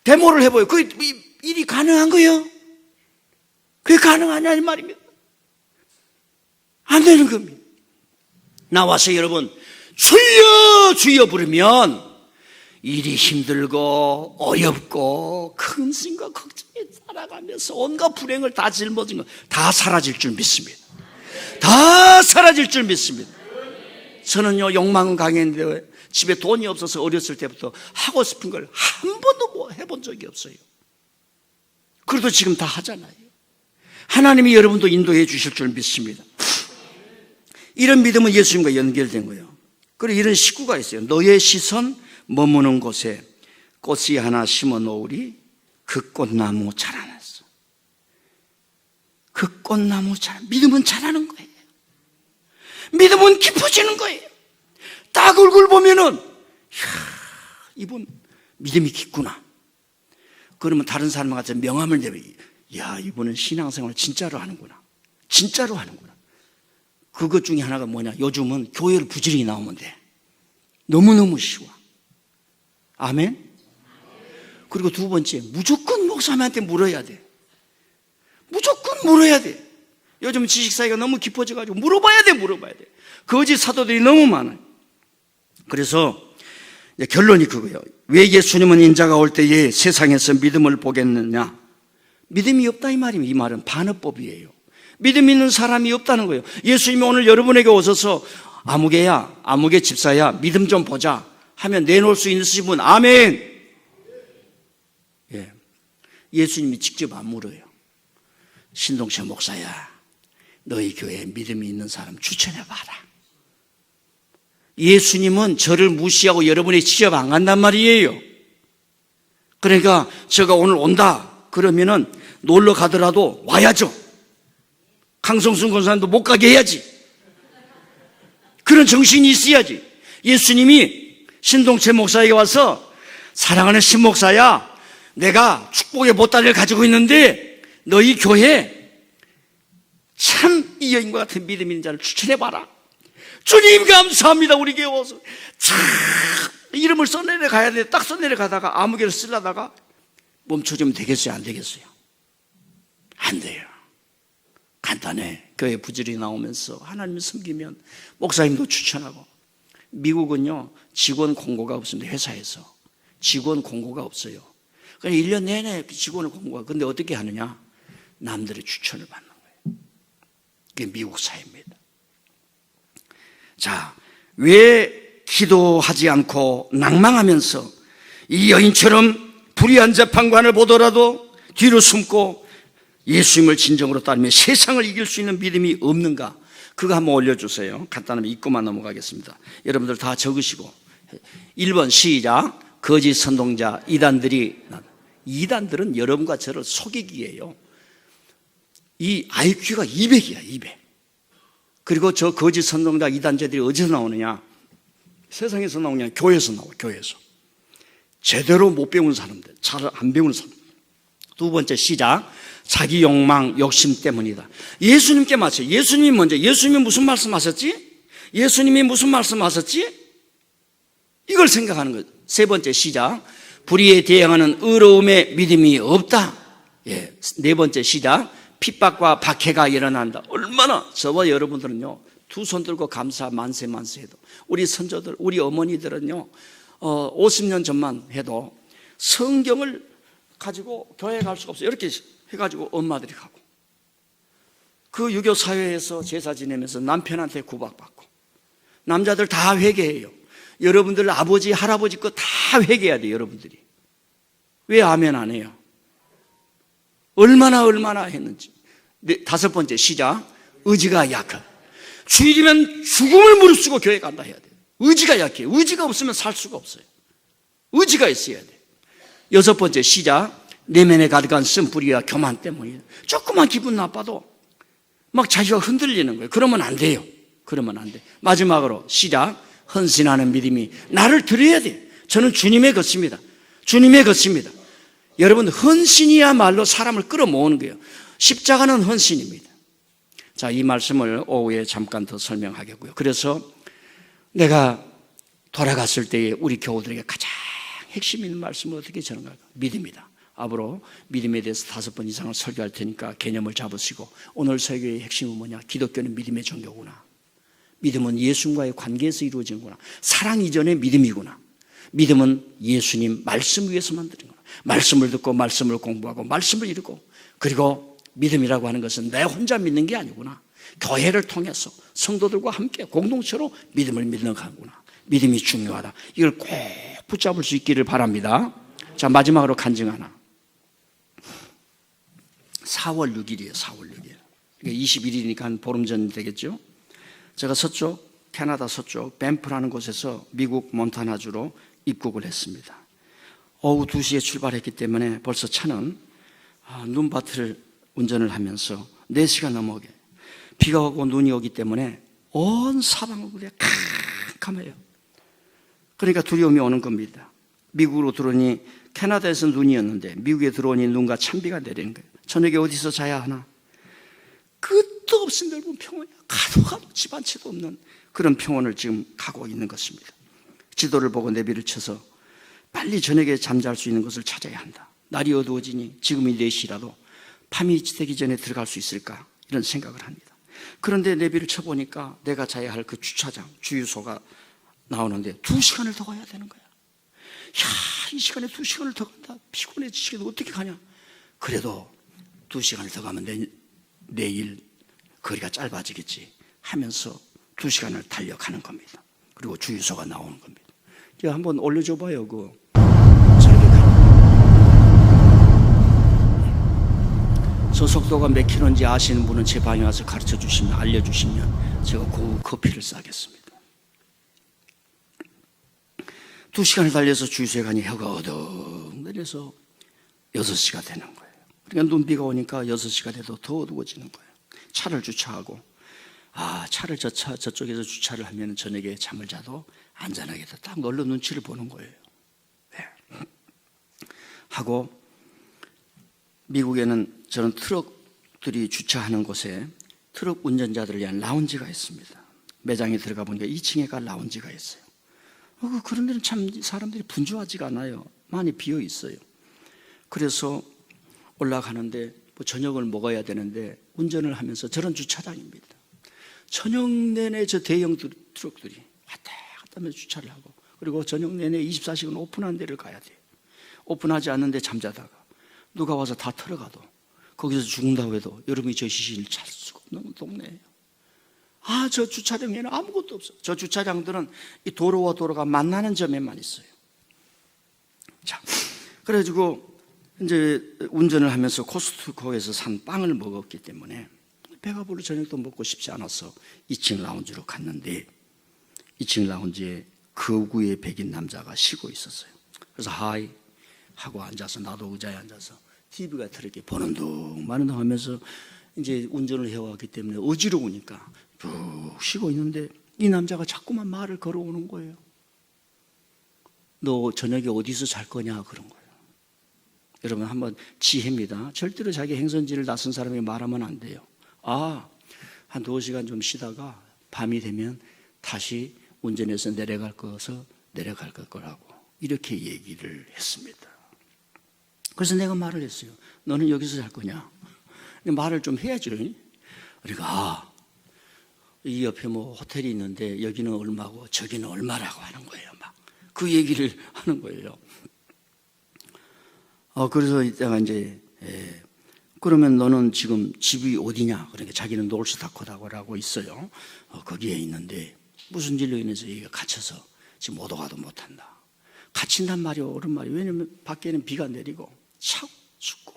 데모를 해봐요. 그 일이 가능한 거예요? 그게 가능하냐는 말입니다. 안 되는 겁니다. 나와서 여러분 주여 주여 부르면 일이 힘들고 어렵고 큰 짐과 걱정에 살아가면서 온갖 불행을 다 짊어진 거 다 사라질 줄 믿습니다. 다 사라질 줄 믿습니다. 저는요 욕망은 강했는데 집에 돈이 없어서 어렸을 때부터 하고 싶은 걸 한 번도 뭐 해본 적이 없어요. 그래도 지금 다 하잖아요. 하나님이 여러분도 인도해 주실 줄 믿습니다. 이런 믿음은 예수님과 연결된 거예요. 그리고 이런 식구가 있어요. 너의 시선 머무는 곳에 꽃이 하나 심어 놓으리 그 꽃나무 자라났어. 그 꽃나무 믿음은 자라는 거예요. 믿음은 깊어지는 거예요. 딱 얼굴 보면은 이분 믿음이 깊구나. 그러면 다른 사람한테 명함을 내면 야 이분은 신앙생활 진짜로 하는구나. 진짜로 하는구나. 그것 중에 하나가 뭐냐? 요즘은 교회를 부지런히 나오면 돼. 너무너무 쉬워. 아멘? 그리고 두 번째, 무조건 목사님한테 물어야 돼. 무조건 물어야 돼. 요즘 지식사회가 너무 깊어져가지고 물어봐야 돼. 거짓 사도들이 너무 많아요. 그래서 결론이 그거예요. 왜 예수님은 인자가 올 때에 세상에서 믿음을 보겠느냐? 믿음이 없다 이 말입니다. 이 말은 반어법이에요. 믿음 있는 사람이 없다는 거예요. 예수님이 오늘 여러분에게 오셔서 아무개야, 아무개 집사야, 믿음 좀 보자 하면 내놓을 수 있으신 분, 아멘. 예. 예수님이 직접 안 물어요. 신동철 목사야, 너희 교회에 믿음이 있는 사람 추천해봐라. 예수님은 저를 무시하고 여러분의 지적 안 간단 말이에요. 그러니까 제가 오늘 온다 그러면은 놀러 가더라도 와야죠. 강성순 권사님도 못 가게 해야지. 그런 정신이 있어야지. 예수님이 신동철 목사에게 와서 사랑하는 신 목사야, 내가 축복의 보따리를 가지고 있는데 너희 교회 참 이 여인과 같은 믿음 있는 자를 추천해봐라. 주님 감사합니다. 우리 교회 와서 참 이름을 써내려 가야 돼. 딱 써내려 가다가 아무개를 쓰려다가 멈춰주면 되겠어요? 안 되겠어요? 안 돼요. 간단해. 교회 부지런히 나오면서 하나님을 섬기면 목사님도 추천하고. 미국은요 직원 공고가 없습니다. 회사에서 직원 공고가 없어요. 그냥 1년 내내 직원을 공고가. 근데 어떻게 하느냐? 남들의 추천을 받는 거예요. 그게 미국 사회입니다. 자, 왜 기도하지 않고 낭망하면서 이 여인처럼 불의한 재판관을 보더라도 뒤로 숨고 예수님을 진정으로 따르며 세상을 이길 수 있는 믿음이 없는가? 그거 한번 올려주세요. 간단하면 읽고만 넘어가겠습니다. 여러분들 다 적으시고 1번 시작. 거짓 선동자 이단들은 여러분과 저를 속이기예요. 이 IQ가 200이야 200. 그리고 저 거짓 선동자 이단자들이 어디서 나오느냐? 세상에서 나오냐? 교회에서 나와. 교회에서 제대로 못 배운 사람들, 잘 안 배운 사람. 두 번째 시작. 자기 욕망, 욕심 때문이다. 예수님께 맞춰. 예수님이 먼저. 예수님이 무슨 말씀하셨지? 예수님이 무슨 말씀하셨지? 이걸 생각하는 거죠. 세 번째 시작. 불의에 대항하는 의로움의 믿음이 없다. 예. 네 번째 시작. 핍박과 박해가 일어난다. 얼마나 저와 여러분들은요, 두 손 들고 감사 만세 해도 우리 선조들, 우리 어머니들은요 50년 전만 해도 성경을 가지고 교회에 갈 수가 없어요. 이렇게 해가지고 엄마들이 가고, 그 유교 사회에서 제사 지내면서 남편한테 구박받고, 남자들 다 회개해요. 여러분들 아버지 할아버지 거 다 회개해야 돼요. 여러분들이 왜 아멘 안 해요? 얼마나 했는지. 다섯 번째 시작. 의지가 약한. 주일이면 죽음을 무릅쓰고 교회 간다 해야 돼요. 의지가 약해. 의지가 없으면 살 수가 없어요. 의지가 있어야 돼. 여섯 번째 시작. 내면에 가득한 쓴뿌리와 교만 때문이에요. 조금만 기분 나빠도 막 자기가 흔들리는 거예요. 그러면 안 돼요. 그러면 안 돼. 마지막으로 시작. 헌신하는 믿음이 나를 드려야 돼요. 저는 주님의 것입니다. 주님의 것입니다. 여러분, 헌신이야말로 사람을 끌어모으는 거예요. 십자가는 헌신입니다. 자, 이 말씀을 오후에 잠깐 더 설명하겠고요. 그래서 내가 돌아갔을 때에 우리 교우들에게 가장 핵심 있는 말씀을 어떻게 전할까? 믿음이다. 앞으로 믿음에 대해서 5번 이상을 설교할 테니까 개념을 잡으시고, 오늘 설교의 핵심은 뭐냐? 기독교는 믿음의 종교구나. 믿음은 예수님과의 관계에서 이루어지는구나. 사랑 이전의 믿음이구나. 믿음은 예수님 말씀 위에서 만드는 거야. 말씀을 듣고 말씀을 공부하고 말씀을 이루고, 그리고 믿음이라고 하는 것은 내 혼자 믿는 게 아니구나. 교회를 통해서 성도들과 함께 공동체로 믿음을 믿는 거구나. 믿음이 중요하다. 이걸 꼭 붙잡을 수 있기를 바랍니다. 자, 마지막으로 간증 하나. 4월 6일이에요. 4월 6일. 그러니까 21일이니까 한 보름 전 되겠죠. 제가 서쪽, 캐나다 서쪽 밴프라는 곳에서 미국 몬타나주로 입국을 했습니다. 오후 2시에 출발했기 때문에 벌써 차는 눈밭을 운전을 하면서 4시간 넘어오게, 비가 오고 눈이 오기 때문에 온 사방으로 캄캄해요. 그러니까 두려움이 오는 겁니다. 미국으로 들어오니 캐나다에서 눈이었는데 미국에 들어오니 눈과 찬비가 내리는 거예요. 저녁에 어디서 자야 하나? 끝도 없이 넓은 평원이야. 가도 집 한 채도 없는 그런 평원을 지금 가고 있는 것입니다. 지도를 보고 내비를 쳐서 빨리 저녁에 잠잘 수 있는 곳을 찾아야 한다. 날이 어두워지니 지금이 4시라도 밤이 되기 전에 들어갈 수 있을까? 이런 생각을 합니다. 그런데 내비를 쳐보니까 내가 자야 할 그 주차장, 주유소가 나오는데 2시간을 더 가야 되는 거야. 야, 이 시간에 2시간을 더 간다. 피곤해 지치겠다. 어떻게 가냐? 그래도 2시간을 더 가면 내일 거리가 짧아지겠지 하면서 2시간을 달려가는 겁니다. 그리고 주유소가 나오는 겁니다. 제가 한번 올려줘 봐요. 저 속도가 몇 킬로인지 아시는 분은 제 방에 와서 가르쳐 주시면, 알려주시면 제가 그 커피를 싸겠습니다. 2시간을 달려서 주유소에 가니 해가 어둑 내려서 6시가 되는 거예요. 그러니까 눈비가 오니까 6시가 돼도 더 어두워지는 거예요. 차를 주차하고, 차를 저쪽에서 주차를 하면 저녁에 잠을 자도 안전하겠다. 딱 얼른 눈치를 보는 거예요. 네. 하고, 미국에는 저는 트럭들이 주차하는 곳에 트럭 운전자들을 위한 라운지가 있습니다. 매장에 들어가 보니까 2층에가 라운지가 있어요. 그런 데는 참 사람들이 분주하지가 않아요. 많이 비어 있어요. 그래서 올라가는데 저녁을 먹어야 되는데 운전을 하면서 저런 주차장입니다. 저녁 내내 저 대형 트럭들이 왔다 갔다 하면서 주차를 하고, 그리고 저녁 내내 24시간 오픈한 데를 가야 돼요. 오픈하지 않는데 잠자다가 누가 와서 다 털어가도, 거기서 죽는다고 해도 여러분이 저 시신을 찾을 수가 없는 동네예요. 저 주차장에는 아무것도 없어. 저 주차장들은 이 도로와 도로가 만나는 점에만 있어요. 자, 그래가지고 이제 운전을 하면서 코스트코에서 산 빵을 먹었기 때문에 배가 불러 저녁도 먹고 싶지 않아서 2층 라운지로 갔는데 2층 라운지에 거구의 백인 남자가 쉬고 있었어요. 그래서 하이 하고 앉아서 나도 의자에 앉아서 TV가 이렇게 보는 둥 마는 둥 하면서 이제 운전을 해왔기 때문에 어지러우니까 쭉 쉬고 있는데 이 남자가 자꾸만 말을 걸어오는 거예요. 너 저녁에 어디서 잘 거냐 그런 거예요. 여러분 한번 지혜입니다. 절대로 자기 행선지를 낯선 사람에게 말하면 안 돼요. 한 2시간 좀 쉬다가 밤이 되면 다시 운전해서 내려갈 거라고 이렇게 얘기를 했습니다. 그래서 내가 말을 했어요. 너는 여기서 잘 거냐? 말을 좀 해야죠. 그러니까 이 옆에 뭐 호텔이 있는데 여기는 얼마고 저기는 얼마라고 하는 거예요. 막 그 얘기를 하는 거예요. 그래서 이때가 이제 그러면 너는 지금 집이 어디냐? 그러니까 자기는 노스다코다라고 있어요. 거기에 있는데 무슨 일로 인해서 얘가 갇혀서 지금 오도가도 못한다. 갇힌단 말이 옳은 말이에요. 왜냐하면 밖에는 비가 내리고 차고 춥고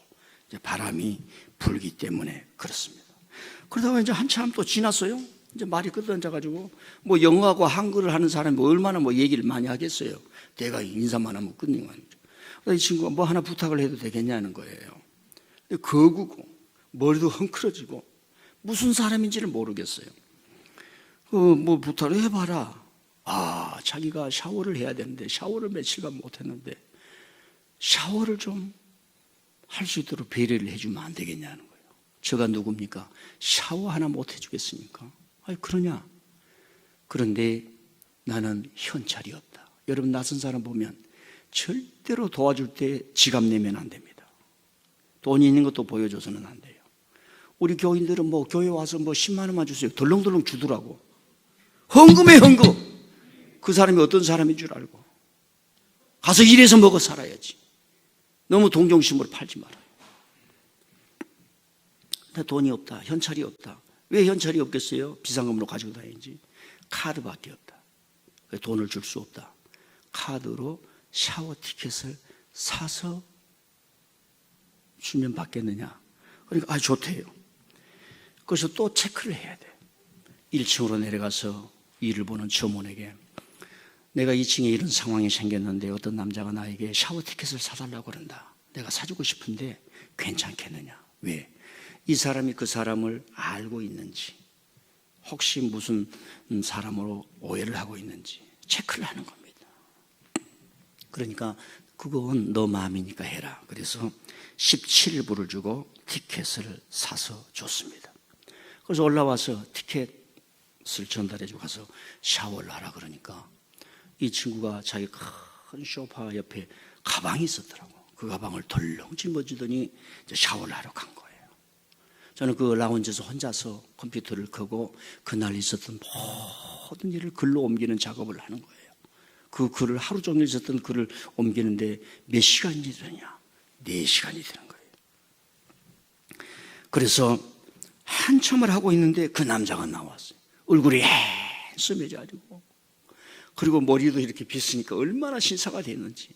이제 바람이 불기 때문에 그렇습니다. 그러다가 이제 한참 또 지났어요. 이제 말이 끝던져가지고 뭐 영어하고 한글을 하는 사람이 얼마나 뭐 얘기를 많이 하겠어요. 내가 인사만 하면 끝낸 거 아니죠. 이 친구가 뭐 하나 부탁을 해도 되겠냐는 거예요. 거구고 머리도 헝클어지고 무슨 사람인지를 모르겠어요. 뭐 부탁을 해봐라. 자기가 샤워를 해야 되는데 샤워를 며칠간 못했는데 샤워를 좀 할 수 있도록 배려를 해주면 안 되겠냐는 거예요. 제가 누굽니까? 샤워 하나 못 해주겠습니까? 그러냐? 그런데 나는 현찰이 없다. 여러분 낯선 사람 보면 절대로 도와줄 때 지갑 내면 안 됩니다. 돈이 있는 것도 보여줘서는 안 돼요. 우리 교인들은 뭐 교회 와서 뭐 10만 원만 주세요. 덜렁덜렁 주더라고. 헌금해 헌금. 그 사람이 어떤 사람인 줄 알고 가서 일해서 먹어 살아야지. 너무 동정심으로 팔지 말아요. 나 돈이 없다. 현찰이 없다. 왜 현찰이 없겠어요? 비상금으로 가지고 다니지. 카드밖에 없다. 돈을 줄 수 없다. 카드로 샤워 티켓을 사서 주면 받겠느냐. 그러니까 좋대요. 그래서 또 체크를 해야 돼. 1층으로 내려가서 일을 보는 점원에게 내가 2층에 이런 상황이 생겼는데 어떤 남자가 나에게 샤워 티켓을 사달라고 그런다. 내가 사주고 싶은데 괜찮겠느냐. 왜? 이 사람이 그 사람을 알고 있는지 혹시 무슨 사람으로 오해를 하고 있는지 체크를 하는 겁니다. 그러니까 그건 너 마음이니까 해라. 그래서 17불을 주고 티켓을 사서 줬습니다. 그래서 올라와서 티켓을 전달해주고 가서 샤워를 하라 그러니까 이 친구가 자기 큰 소파 옆에 가방이 있었더라고. 그 가방을 덜렁 짊어지더니 이제 샤워를 하러 간 거예요. 저는 그 라운지에서 혼자서 컴퓨터를 켜고 그날 있었던 모든 일을 글로 옮기는 작업을 하는 거예요. 그 글을 하루 종일 있었던 글을 옮기는데 몇 시간이 되냐? 4시간이 되는 거예요. 그래서 한참을 하고 있는데 그 남자가 나왔어요. 얼굴이 한숨해가지고 그리고 머리도 이렇게 빗으니까 얼마나 신사가 됐는지.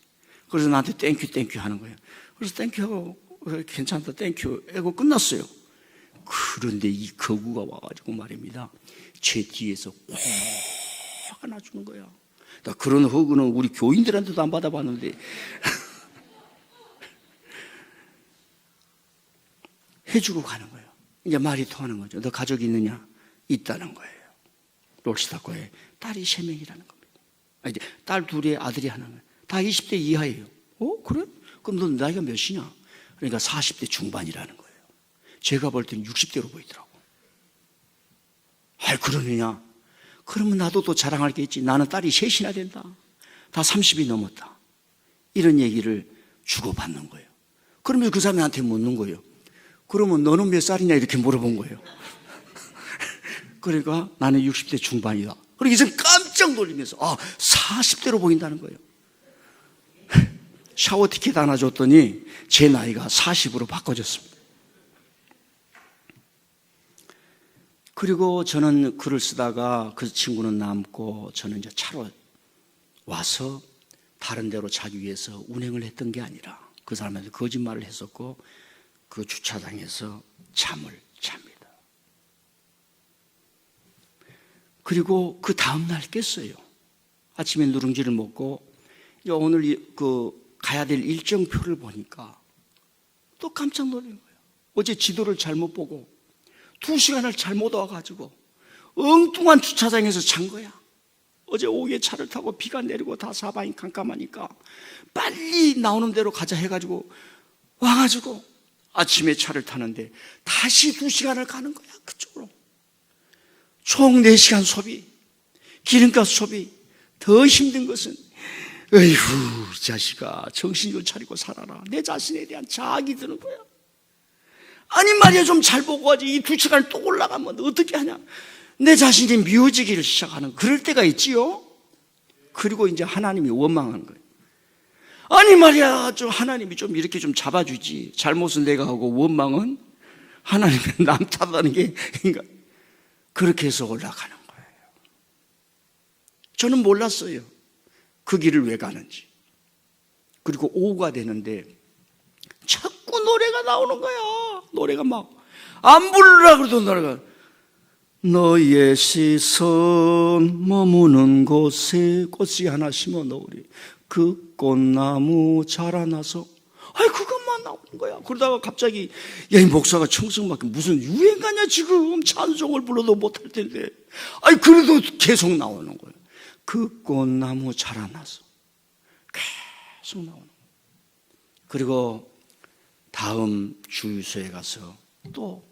그래서 나한테 땡큐 하는 거예요. 그래서 땡큐하고 괜찮다 땡큐 하고 끝났어요. 그런데 이 거구가 와가지고 말입니다. 제 뒤에서 확 안아주는 거야. 나 그런 허구는 우리 교인들한테도 안 받아봤는데 해주고 가는 거예요. 이제 말이 통하는 거죠. 너 가족이 있느냐? 있다는 거예요. 롤스다코에 딸이 3명이라는 겁니다. 이제 딸 2에 아들이 하나는 다 20대 이하예요. 그래? 그럼 넌 나이가 몇이냐? 그러니까 40대 중반이라는 거예요. 제가 볼 때는 60대로 보이더라고. 그러느냐? 그러면 나도 또 자랑할 게 있지. 나는 딸이 3이나 된다. 다 30이 넘었다. 이런 얘기를 주고받는 거예요. 그러면 그 사람한테 묻는 거예요. 그러면 너는 몇 살이냐? 이렇게 물어본 거예요. 그러니까 나는 60대 중반이다. 그러니까 이제 깜짝 놀리면서 40대로 보인다는 거예요. 샤워 티켓 하나 줬더니 제 나이가 40으로 바꿔졌습니다. 그리고 저는 글을 쓰다가 그 친구는 남고 저는 이제 차로 와서 다른 데로 자기 위해서 운행을 했던 게 아니라 그 사람한테 거짓말을 했었고 그 주차장에서 잠을 잡니다. 그리고 그 다음날 깼어요. 아침에 누룽지를 먹고 오늘 가야 될 일정표를 보니까 또 깜짝 놀란 거예요. 어제 지도를 잘못 보고 2시간을 잘못 와가지고 엉뚱한 주차장에서 잔 거야. 어제 오후에 차를 타고 비가 내리고 다 사방이 깜깜하니까 빨리 나오는 대로 가자 해가지고 와가지고 아침에 차를 타는데 다시 2시간을 가는 거야. 그쪽으로. 총 4시간 소비, 기름값 소비. 더 힘든 것은 어이구 이 자식아 정신 좀 차리고 살아라. 내 자신에 대한 자학이 드는 거야. 아니 말이야 좀 잘 보고 하지. 이 2시간을 또 올라가면 어떻게 하냐. 내 자신이 미워지기를 시작하는 그럴 때가 있지요. 그리고 이제 하나님이 원망하는 거예요. 아니 말이야 좀 하나님이 좀 이렇게 좀 잡아주지. 잘못은 내가 하고 원망은 하나님은 남 탓하는 게 그러니까 그렇게 해서 올라가는 거예요. 저는 몰랐어요. 그 길을 왜 가는지. 그리고 오후가 되는데 자꾸 노래가 나오는 거야. 노래가 막 안 부르라 그래도 노래가 너의 시선 머무는 곳에 꽃이 하나 심어 놓으리 그 꽃나무 자라나서 아이 그것만 나오는 거야. 그러다가 갑자기 야 이 목사가 청승맞게 무슨 유행가냐 지금 찬송을 불러도 못할 텐데 아이 그래도 계속 나오는 거야. 그 꽃나무 자라나서 계속 나오는 거야. 그리고 다음 주유소에 가서 또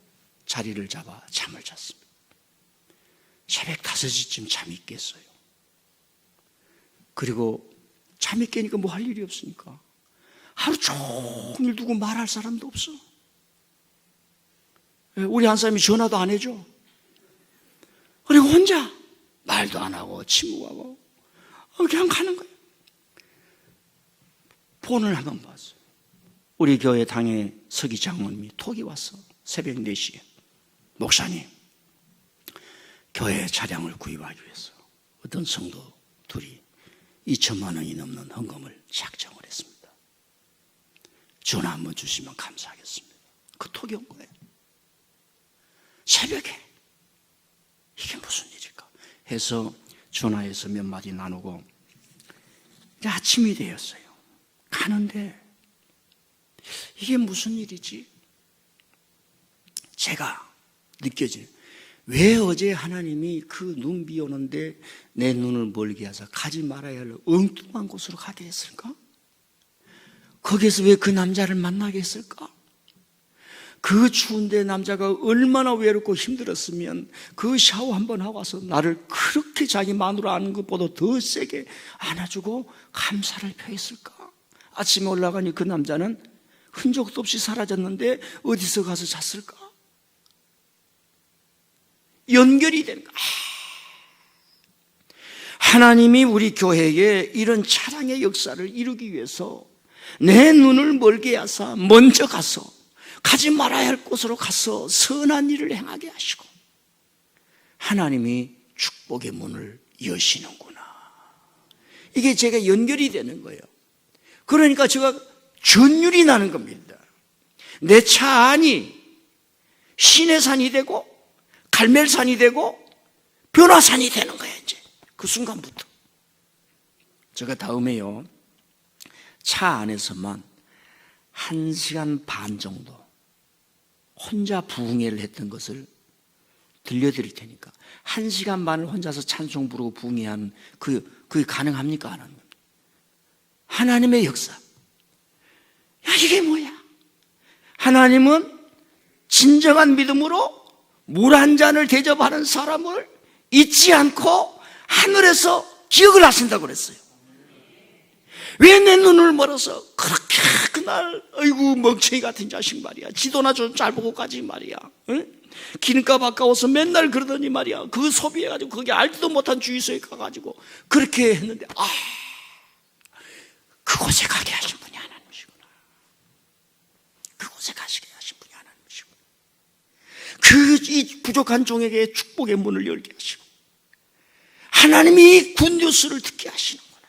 자리를 잡아 잠을 잤습니다. 새벽 5시쯤 잠이 깼어요. 그리고 잠이 깨니까 뭐 할 일이 없으니까 하루 종일 누구 말할 사람도 없어. 우리 한 사람이 전화도 안 해줘. 그리고 혼자 말도 안 하고 침묵하고 그냥 가는 거예요. 폰을 한번 봤어요. 우리 교회 당의 서기 장로님이 톡이 왔어. 새벽 4시에 목사님 교회 차량을 구입하기 위해서 어떤 성도 둘이 2천만 원이 넘는 헌금을 작정을 했습니다. 전화 한번 주시면 감사하겠습니다. 그 톡이 온 거예요. 새벽에 이게 무슨 일일까 해서 전화해서 몇 마디 나누고 이제 아침이 되었어요. 가는데 이게 무슨 일이지? 제가 느껴지는 왜 어제 하나님이 그 눈 비 오는데 내 눈을 멀게 하사 가지 말아야 할 엉뚱한 곳으로 가게 했을까? 거기에서 왜 그 남자를 만나게 했을까? 그 추운데 남자가 얼마나 외롭고 힘들었으면 그 샤워 한번 하고 와서 나를 그렇게 자기 마누라 아는 것보다 더 세게 안아주고 감사를 표했을까? 아침에 올라가니 그 남자는 흔적도 없이 사라졌는데 어디서 가서 잤을까? 연결이 되는 거야. 하나님이 우리 교회에 이런 차량의 역사를 이루기 위해서 내 눈을 멀게 하사 먼저 가서 가지 말아야 할 곳으로 가서 선한 일을 행하게 하시고 하나님이 축복의 문을 여시는구나. 이게 제가 연결이 되는 거예요. 그러니까 제가 전율이 나는 겁니다. 내 차 안이 시내산이 되고 갈멜산이 되고 변화산이 되는 거예요. 이제 그 순간부터 제가 다음에요 차 안에서만 1시간 반 정도 혼자 부흥회를 했던 것을 들려드릴 테니까 1시간 반을 혼자서 찬송 부르고 부흥회하는 그게 가능합니까? 안 하는 겁니다. 하나님의 역사. 야 이게 뭐야? 하나님은 진정한 믿음으로 물 한 잔을 대접하는 사람을 잊지 않고 하늘에서 기억을 하신다고 그랬어요. 왜 내 눈을 멀어서 그렇게 그날 아이고 멍청이 같은 자식 말이야. 지도나 좀 잘 보고 가지 말이야. 응? 기름값 아까워서 맨날 그러더니 말이야. 그 소비해가지고 거기 알지도 못한 주유소에 가가지고 그렇게 했는데 그곳에 가게 하신 분이 하나님이시구나. 그곳에 가시게 하신 분이 하나님이시구나. 이 부족한 종에게 축복의 문을 열게 하시고 하나님이 굿뉴스를 듣게 하시는구나.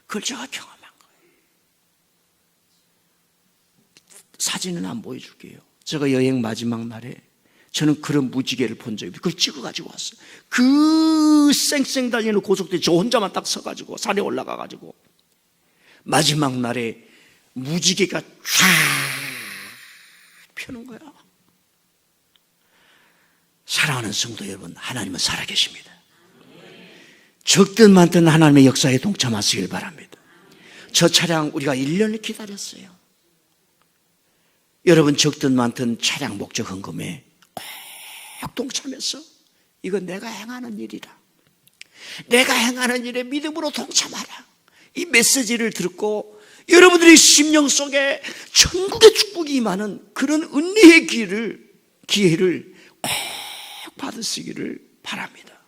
그걸 제가 경험한 거예요. 사진은 안 보여줄게요. 제가 여행 마지막 날에 저는 그런 무지개를 본 적이 없어요. 그걸 찍어가지고 왔어요. 그 쌩쌩 달리는 고속도로에 저 혼자만 딱 서가지고 산에 올라가가지고 마지막 날에 무지개가 쫙 펴는 거야. 사랑하는 성도 여러분, 하나님은 살아계십니다. 적든 많든 하나님의 역사에 동참하시길 바랍니다. 저 차량 우리가 1년을 기다렸어요. 여러분 적든 많든 차량 목적 헌금에 꼭 동참해서 이건 내가 행하는 일이라, 내가 행하는 일에 믿음으로 동참하라, 이 메시지를 듣고 여러분들의 심령 속에 천국의 축복이 임하는 그런 은혜의 기회를 꼭 받으시기를 바랍니다.